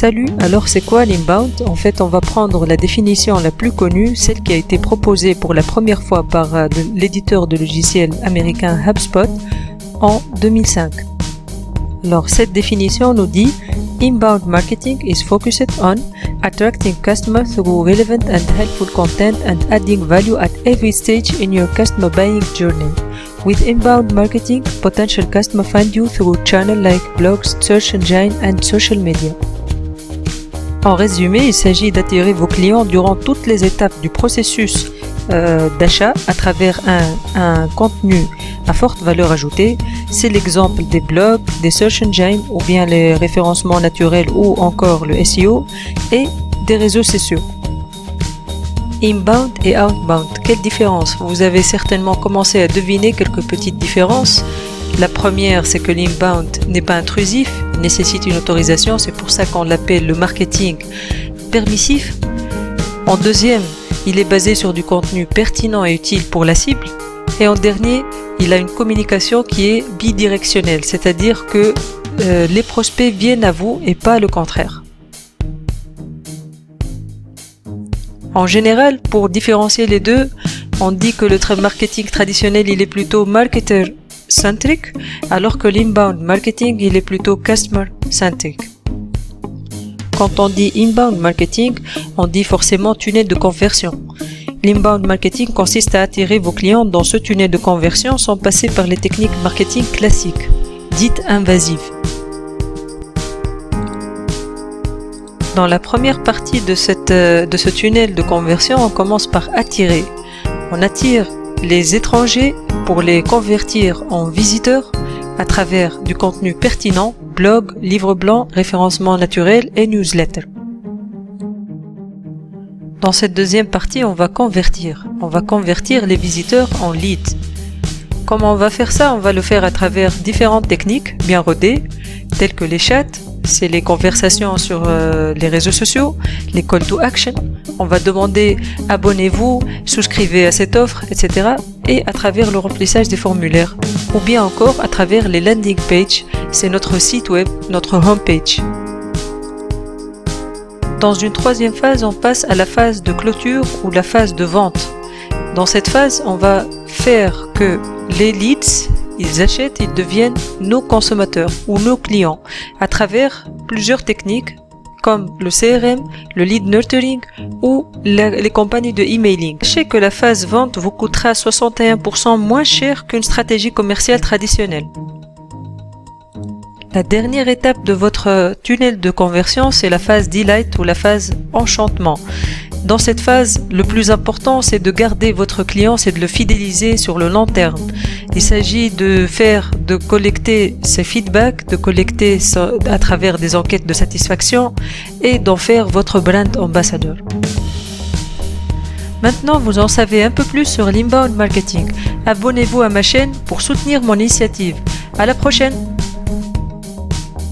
Salut, alors c'est quoi l'inbound? En fait, on va prendre la définition la plus connue, celle qui a été proposée pour la première fois par l'éditeur de logiciels américain HubSpot en 2005. Alors, cette définition nous dit Inbound marketing is focused on attracting customers through relevant and helpful content and adding value at every stage in your customer buying journey. With inbound marketing, potential customers find you through channels like blogs, search engines, and social media. En résumé, il s'agit d'attirer vos clients durant toutes les étapes du processus d'achat à travers un contenu à forte valeur ajoutée. C'est l'exemple des blogs, des search engines ou bien les référencements naturels ou encore le SEO et des réseaux sociaux. Inbound et outbound, quelle différence? Vous avez certainement commencé à deviner quelques petites différences. La première, c'est que l'inbound n'est pas intrusif, il nécessite une autorisation, c'est pour ça qu'on l'appelle le marketing permissif. En deuxième, il est basé sur du contenu pertinent et utile pour la cible. Et en dernier, il a une communication qui est bidirectionnelle, c'est-à-dire que les prospects viennent à vous et pas le contraire. En général, pour différencier les deux, on dit que le marketing traditionnel, il est plutôt marketer-centric, alors que l'inbound marketing, il est plutôt customer-centric. Quand on dit inbound marketing, on dit forcément tunnel de conversion. L'inbound marketing consiste à attirer vos clients dans ce tunnel de conversion sans passer par les techniques marketing classiques, dites invasives. Dans la première partie de ce tunnel de conversion, on commence par attirer. On attire les étrangers pour les convertir en visiteurs à travers du contenu pertinent, blog, livre blanc, référencement naturel et newsletter. Dans cette deuxième partie, on va convertir. On va convertir les visiteurs en leads. Comment on va faire ça? On va le faire à travers différentes techniques bien rodées, telles que les chats, c'est les conversations sur les réseaux sociaux, les call to action. On va demander abonnez-vous, souscrivez à cette offre, etc. Et à travers le remplissage des formulaires. Ou bien encore à travers les landing pages, c'est notre site web, notre homepage. Dans une troisième phase, on passe à la phase de clôture ou la phase de vente. Dans cette phase, on va faire que les leads, ils achètent, ils deviennent nos consommateurs ou nos clients à travers plusieurs techniques comme le CRM, le lead nurturing ou les campagnes de emailing. Sachez que la phase vente vous coûtera 61% moins cher qu'une stratégie commerciale traditionnelle. La dernière étape de votre tunnel de conversion, c'est la phase delight ou la phase enchantement. Dans cette phase, le plus important, c'est de garder votre client, c'est de le fidéliser sur le long terme. Il s'agit de collecter ses feedbacks, de collecter à travers des enquêtes de satisfaction et d'en faire votre brand ambassadeur. Maintenant, vous en savez un peu plus sur l'inbound marketing. Abonnez-vous à ma chaîne pour soutenir mon initiative. À la prochaine!